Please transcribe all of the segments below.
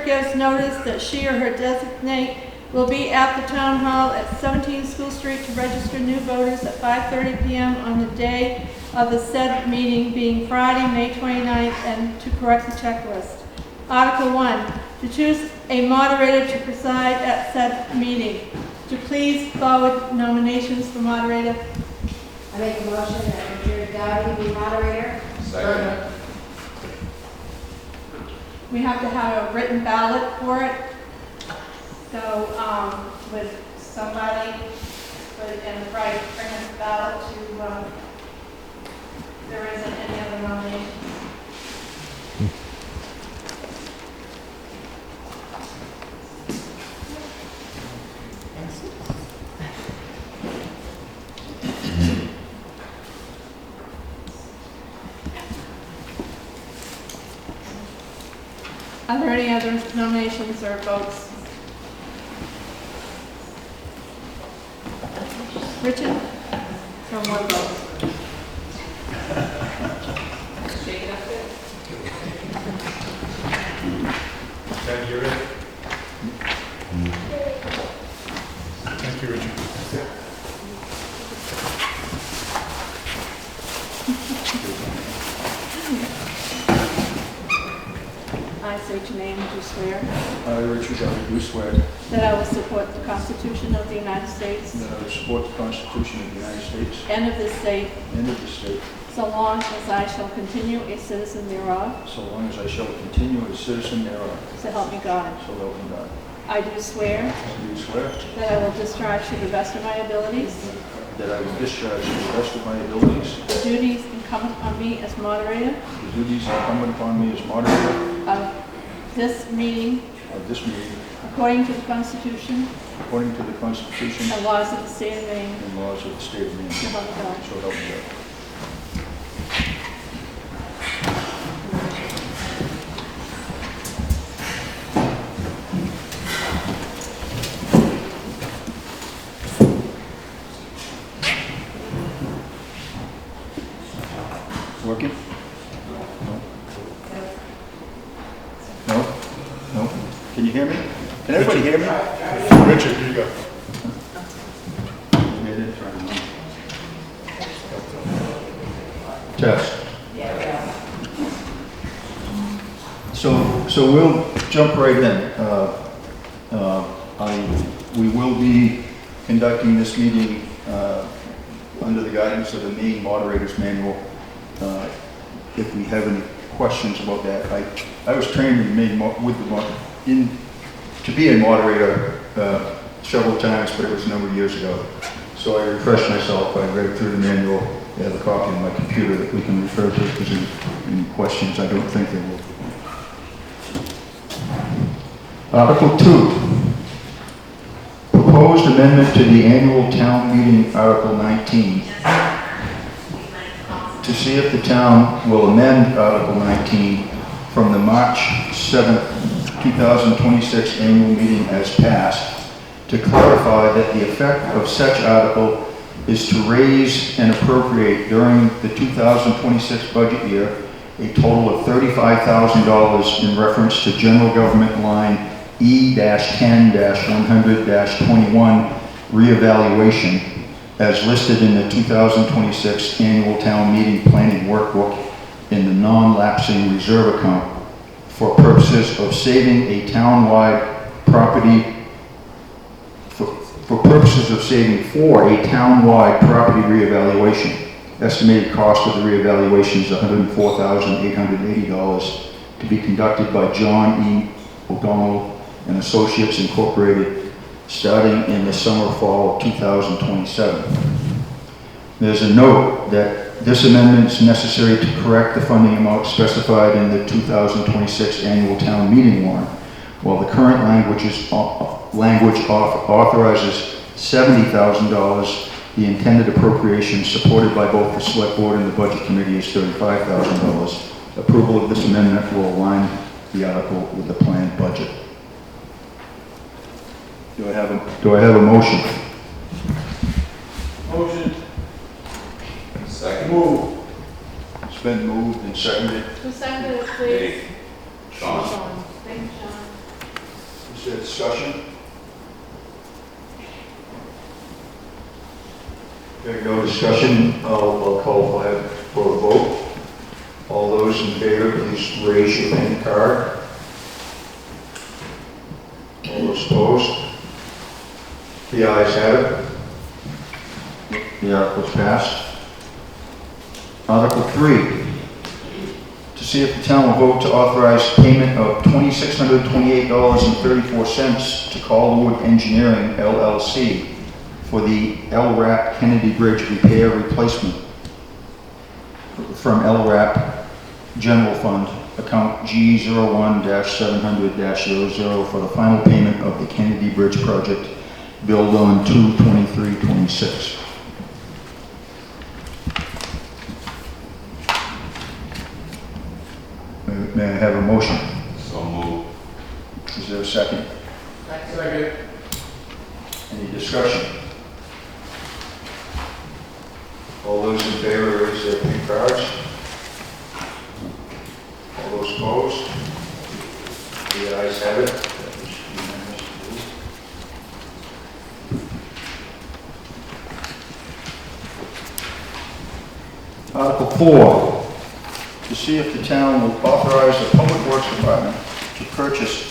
gives notice that she or her designate will be at the Town Hall at 17 School Street to register new voters at 5:30 p.m. on the day of the said meeting, being Friday, May 29th, and to correct the checklist. Article 1, to choose a moderator to preside at said meeting. To please forward nominations for moderator. I make a motion that Richard Dowdy be moderator. Second. We have to have a written ballot for it. So, with somebody, and right, bring us a ballot to, there isn't any other nominations. Are there any other nominations or votes? Richard? From one vote. Shake it up there. Ted, you're it. Thank you, Richard. I state your name, do swear I, Richard Dowdy, do swear that I will support the Constitution of the United States that I will support the Constitution of the United States and of this state, and of the state, so long as I shall continue a citizen thereof, so long as I shall continue a citizen thereof, so help me God. so help me God. I do swear I do swear that I will discharge to the best of my abilities that I will discharge to the best of my abilities the duties incumbent on me as moderator the duties incumbent upon me as moderator of this meeting of this meeting, according to the Constitution according to the Constitution and laws of the state of Maine, and laws of the state of Maine, so so help me God. help me God. Working? No? No? No? Can you hear me? Can everybody hear me? Richard, here you go. Test. So we'll jump right in. We will be conducting this meeting under the guidance of the Maine Moderator's Manual. If we have any questions about that, I was trained in Maine to be a moderator several times, but it was a number of years ago. So I refreshed myself. I read through the manual. I have a copy on my computer that we can refer to if there's any questions. I don't think there will. Article 2. Proposed amendment to the annual town meeting, Article 19. To see if the town will amend Article 19 from the March 7th, 2026 annual meeting as passed, to clarify that the effect of such article is to raise and appropriate during the 2026 budget year a total of $35,000 in reference to general government line E-10-100-21 reevaluation as listed in the 2026 annual town meeting planning workbook in the non-lapsing reserve account for purposes of saving a town-wide property for a town-wide property reevaluation. Estimated cost of the reevaluation is $104,880 to be conducted by John E. O'Donnell and Associates Incorporated starting in the summer-fall of 2027. There's a note that this amendment is necessary to correct the funding amount specified in the 2026 annual town meeting warrant. While the current language authorizes $70,000, the intended appropriation supported by both the Select Board and the Budget Committee is $35,000. Approval of this amendment will align the article with the planned budget. Do I have a motion? Motion. Second. Move. It's been moved and seconded. Who seconded it, please? Sean. Thank you, Sean. there discussion? Hearing no discussion, I'll call for a vote. All those in favor, please raise your hand card. All those opposed? The ayes have it. The article's passed. Article 3, to see if the town will vote to authorize payment of $2,628.34 to Calderwood Engineering LLC for the LRAP Kennedy Bridge repair replacement from LRAP General Fund, account G01-700-00 for the final payment of the Kennedy Bridge project billed on 2/23/26. May I have a motion? So moved. Is there a second? Second. Any discussion? All those in favor, raise their pink cards. All those opposed? The ayes have it. That was unanimous. Article 4, to see if the town will authorize the Public Works Department to purchase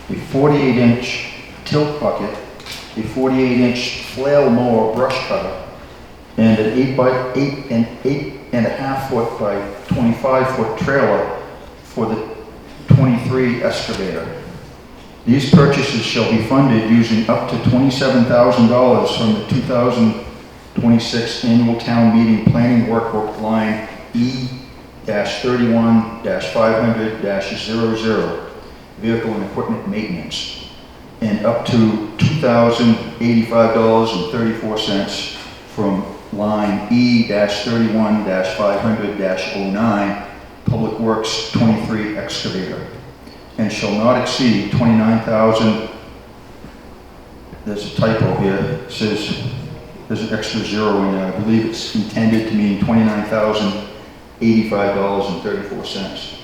a 48-inch tilt bucket, a 48-inch flail mower brush cutter, and an 8.5 foot by 25 foot trailer for the 23 excavator. These purchases shall be funded using up to $27,000 from the 2026 annual town meeting planning workbook line E-31-500-00, vehicle and equipment maintenance, and up to $2,085.34 from line E-31-500-09, Public Works 23 excavator, and shall not exceed 29,000. There's a typo here. It says there's an extra zero in there. I believe it's intended to mean $29,085.34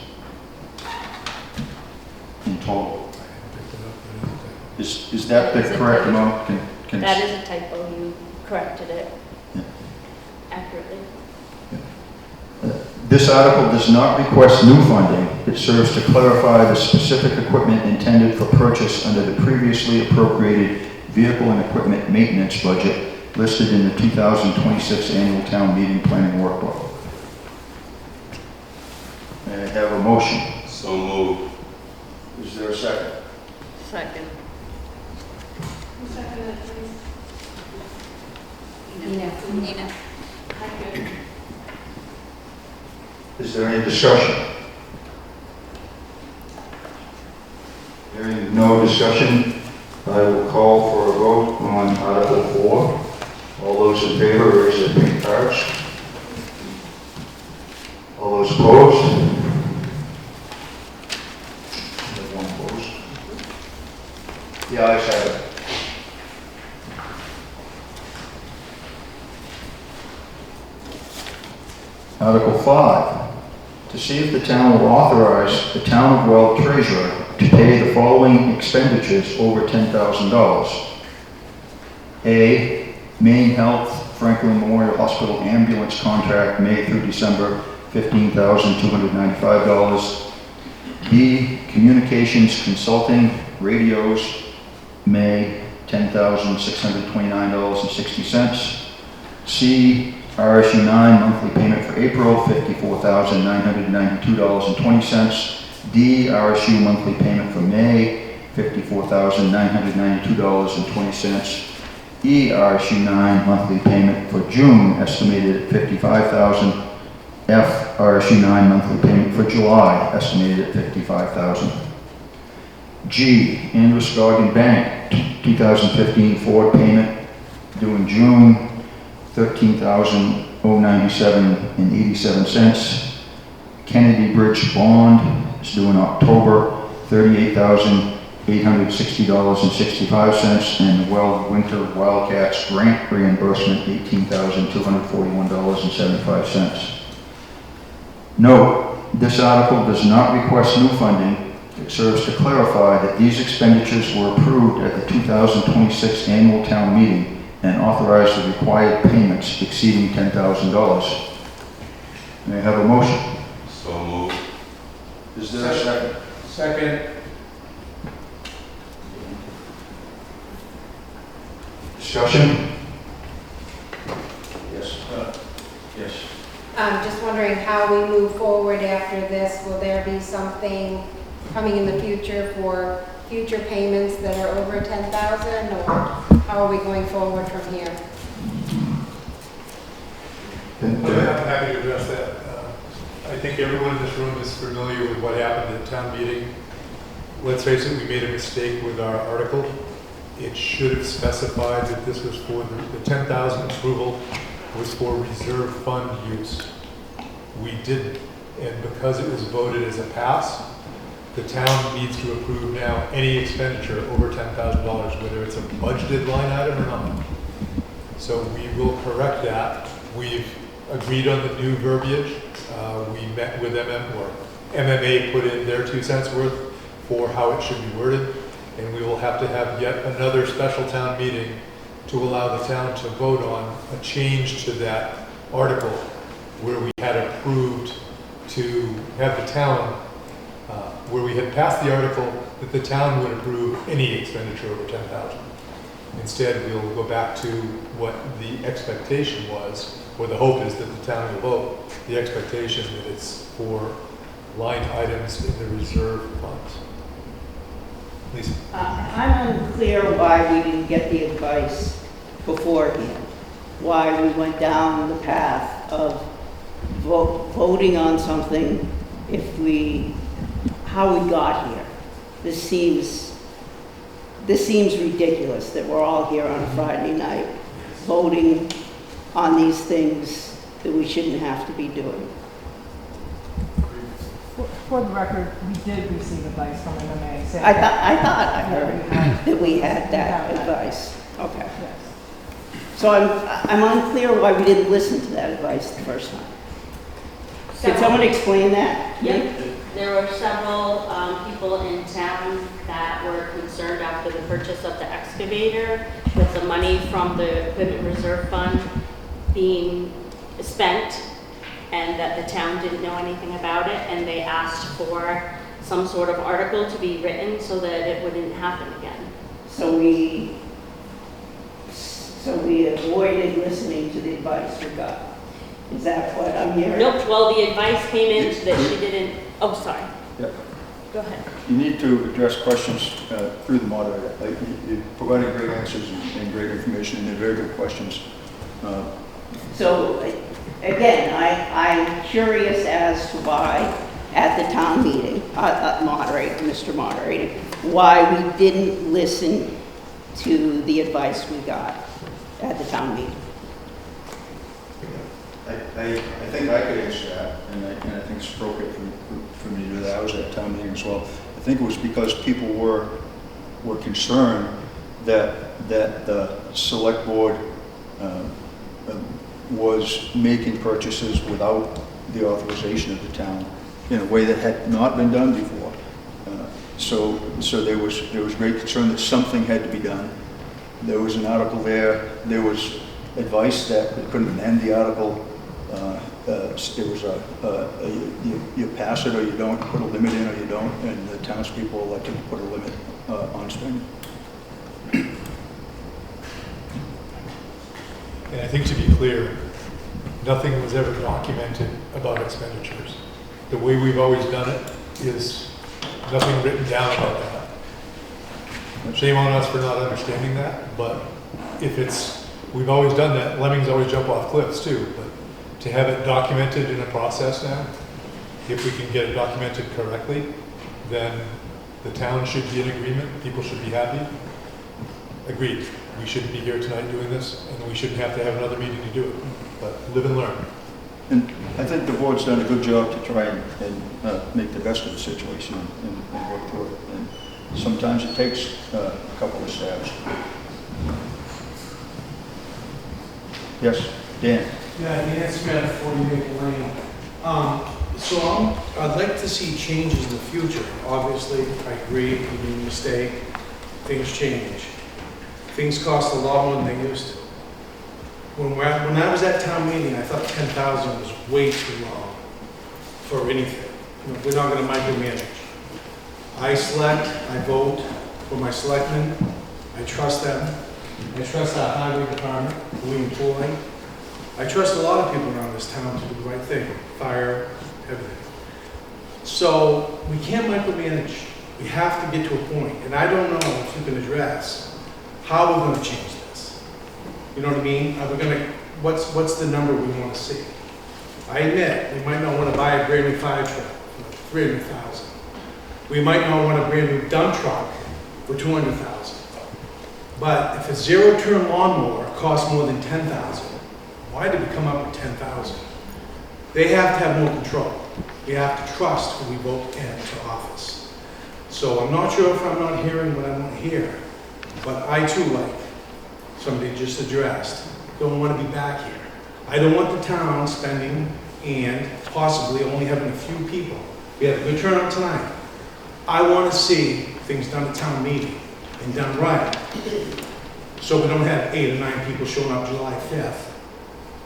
in total. Is that the correct amount? That is a typo, you corrected it accurately. This article does not request new funding. It serves to clarify the specific equipment intended for purchase under the previously appropriated vehicle and equipment maintenance budget listed in the 2026 annual town meeting planning workbook. May I have a motion? So moved. Is there a second? Second. Who seconded it, please? Nina. Nina. Thank you. Is there any discussion? Hearing no discussion, I will call for a vote on Article 4. All those in favor, raise their pink cards. All those opposed? One opposed. The ayes have it. Article 5, to see if the town will authorize the town of Weld treasurer to pay the following expenditures over $10,000. A, Maine Health Franklin Memorial Hospital ambulance contract, May through December, $15,295. B, communications consulting, radios, May, $10,629.60. C, RSU 9 monthly payment for April, $54,992.20. D, RSU monthly payment for May, $54,992.20. E, RSU 9 monthly payment for June, estimated at $55,000. F, RSU 9 monthly payment for July, estimated at $55,000. G, Androscoggin Bank 2015 Ford payment due in June, $13,097.87. Kennedy Bridge bond is due in October, $38,860.65, and the Weld Winter Wildcats grant reimbursement, $18,241.75. Note, this article does not request new funding. It serves to clarify that these expenditures were approved at the 2026 annual town meeting and authorize the required payments exceeding $10,000. May I have a motion? So moved. Is there a second? Second. Discussion? Yes. Yes. I'm just wondering how we move forward after this. Will there be something coming in the future for future payments that are over 10,000, or how are we going forward from here? And, I'm happy to address that. I think everyone in this room is familiar with what happened at town meeting. Let's face it, we made a mistake with our article. It should have specified that this was for the 10,000 approval was for reserve fund use. We didn't, and because it was voted as a pass, the town needs to approve now any expenditure over $10,000, whether it's a budgeted line item or not. So we will correct that. We've agreed on the new verbiage. We met with MMA put in their 2 cents worth for how it should be worded, and we will have to have yet another special town meeting to allow the town to vote on a change to that article where we had approved to have the town, where we had passed the article that the town would approve any expenditure over 10,000. Instead, we'll go back to what the expectation was, or the hope is that the town will vote, the expectation that it's for line items in the reserve funds. Lisa? I'm unclear why we didn't get the advice beforehand, why we went down the path of voting on something how we got here. This seems ridiculous that we're all here on a Friday night voting on these things that we shouldn't have to be doing. For the record, we did receive advice from MMA saying. I thought I heard that we had that advice. Okay. Yes. So I'm unclear why we didn't listen to that advice the first time. Could someone explain that? Yep. There were several people in town that were concerned after the purchase of the excavator with the money from the equipment reserve fund being spent, and that the town didn't know anything about it, and they asked for some sort of article to be written so that it wouldn't happen again. So we avoided listening to the advice we got. Is that what I'm hearing? Nope, well, the advice came in that she didn't, oh, sorry. Yeah. Go ahead. You need to address questions through the moderator. You're providing great answers and great information, and they're very good questions. So, again, I'm curious as to why, at the town meeting, Mr. Moderator, why we didn't listen to the advice we got at the town meeting. I think I could answer that, and I think it's appropriate for me to do that. I was at town meeting as well. I think it was because people were concerned that the select board was making purchases without the authorization of the town in a way that had not been done before. So there was great concern that something had to be done. There was an article there. There was advice that we couldn't amend the article. It was you pass it or you don't, put a limit in or you don't, and the townspeople elected to put a limit on spending. And I think to be clear, nothing was ever documented about expenditures. The way we've always done it is nothing written down about that. Shame on us for not understanding that, but we've always done that. Lemmings always jump off cliffs too, but to have it documented in a process now, if we can get it documented correctly, then the town should be in agreement, people should be happy. Agreed. We shouldn't be here tonight doing this, and we shouldn't have to have another meeting to do it, but live and learn. And I think the board's done a good job to try and make the best of the situation and work through it. And sometimes it takes a couple of stabs. Yes, Dan? Yeah, Dan Smith, 40 Maple Lane. So I'd like to see changes in the future. Obviously, I agree, we made a mistake, things change. Things cost a lot more than they used to. When I was at town meeting, I thought 10,000 was way too low for anything. You know, we're not gonna micromanage. I select, I vote for my selectmen, I trust them. I trust our highway department, who we employ. I trust a lot of people around this town to do the right thing, fire, everything. So we can't micromanage. We have to get to a point, and I don't know if you can address how we're gonna change this. You know what I mean? Are we gonna, what's the number we wanna see? I admit, we might not wanna buy a brand new fire truck for 300,000. We might not want a brand new dump truck for 200,000. But if a zero-turn lawnmower costs more than 10,000, why did we come up with 10,000? They have to have more control. We have to trust who we vote into office. So I'm not sure if I'm not hearing what I want to hear, but I too, like somebody just addressed, don't want to be back here. I don't want the town spending and possibly only having a few people. We had a good turnout tonight. I want to see things done at town meeting and done right, so we don't have 8 or 9 people showing up July 5th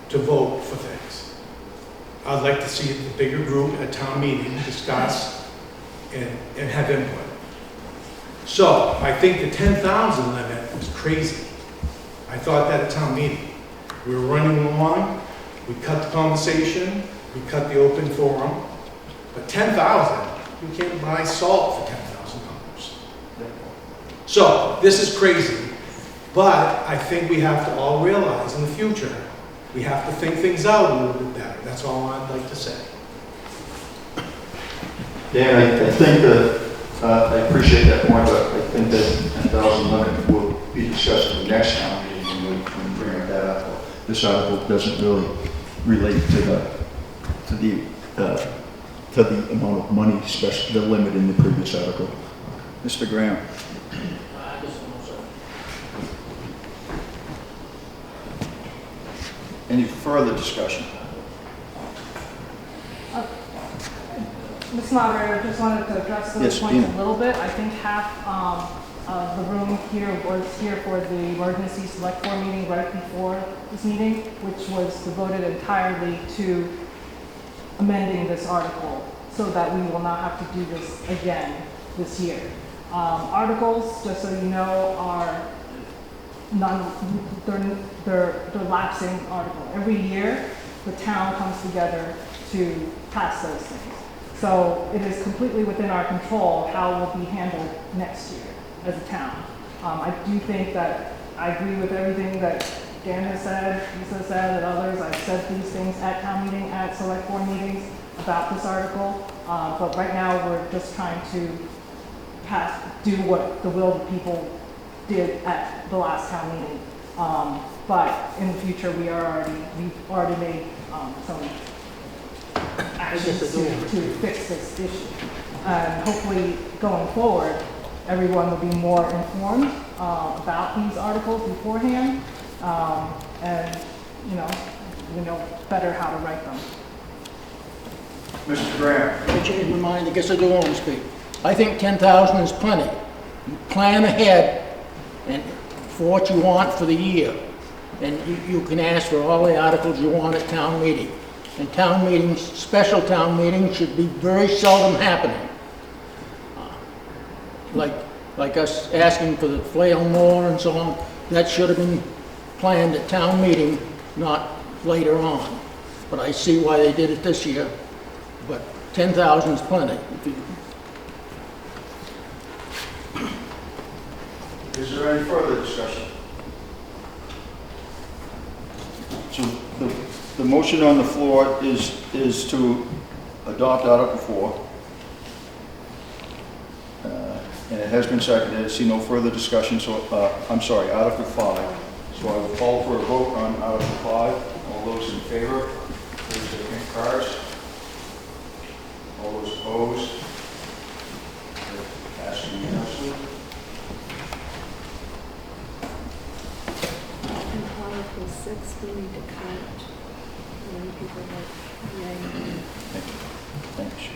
to vote for things. I'd like to see the bigger group at town meeting discuss and have input. So I think the 10,000 limit was crazy. I thought that at town meeting. We were running along, we cut the conversation, we cut the open forum, but 10,000, you can't buy salt for $10,000. So this is crazy, but I think we have to all realize in the future, we have to think things out a little bit better. That's all I'd like to say. Dan, I think that, I appreciate that point, but I think that 10,000 limit will be discussed at the next town meeting when we bring that up. This article doesn't really relate to the amount of money, especially the limit in the previous article. Mr. Graham. Any further discussion? Ms. Moderator, I just wanted to address those Yes, points Dina. a little bit. I think half of the room here was here for the emergency select board meeting right before this meeting, which was devoted entirely to amending this article so that we will not have to do this again this year. Articles, just so you know, are they're lapsing article. Every year, the town comes together to pass those things. So it is completely within our control how it will be handled next year as a town. I do think that I agree with everything that Dan has said, Lisa said, and others. I've said these things at town meeting, at select board meetings about this article. But right now, we're just trying to do what the will of the people did at the last town meeting. But in the future, we've already made some actions to fix this issue. And hopefully, going forward, everyone will be more informed about these articles beforehand, and we know better how to write them. Mr. Graham. I changed my mind, I guess I do want to speak. I think 10,000 is plenty. Plan ahead and for what you want for the year. And you can ask for all the articles you want at town meeting. And town meetings, special town meetings, should be very seldom happening. Like us asking for the flail mower and so on, that should have been planned at town meeting, not later on. But I see why they did it this year. But 10,000 is plenty. Is there any further discussion? So the motion on the floor is to adopt Article 4. And it has been seconded. I see no further discussion, so, I'm sorry, Article 5. So I will call for a vote on Article 5. All those in favor, please take your cards. All those opposed? Passed unanimously. In Article 6, we need to count how many people vote yea. Thanks.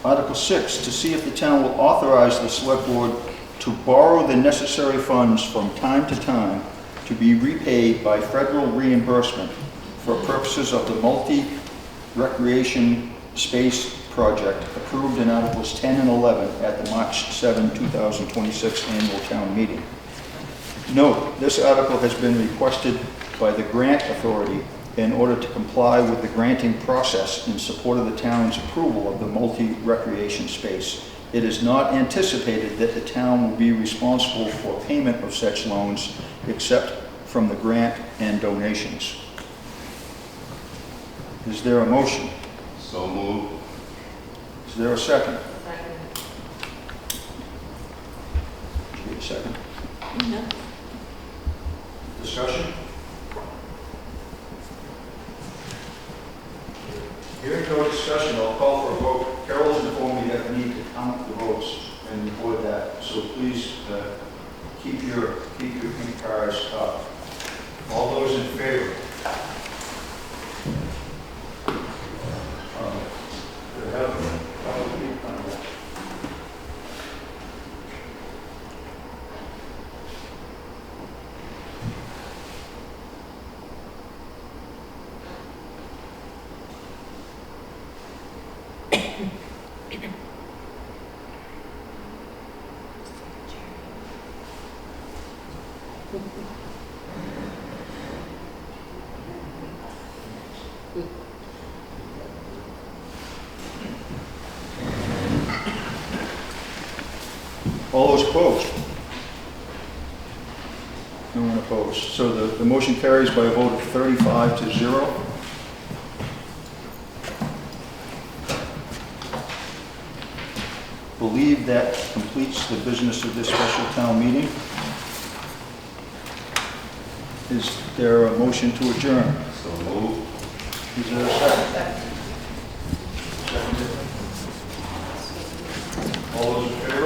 Article 6, to see if the town will authorize the select board to borrow the necessary funds from time to time to be repaid by federal reimbursement for purposes of the multi-recreation space project approved in Articles 10 and 11 at the March 7, 2026 annual town meeting. Note, this article has been requested by the grant authority in order to comply with the granting process in support of the town's approval of the multi-recreation space. It is not anticipated that the town will be responsible for payment of such loans except from the grant and donations. Is there a motion? So moved. Is there a second? Second. Did you get a second? No. Discussion? Hearing no discussion, I'll call for a vote. Carol's informed me that we need to count the votes and record that, so please keep your pink cards up. All those in favor? All those opposed? No one opposed. So the motion carries by a vote of 35-0. Believe that completes the business of this special town meeting. Is there a motion to adjourn? So moved. Is there a second? Seconded. All those in favor?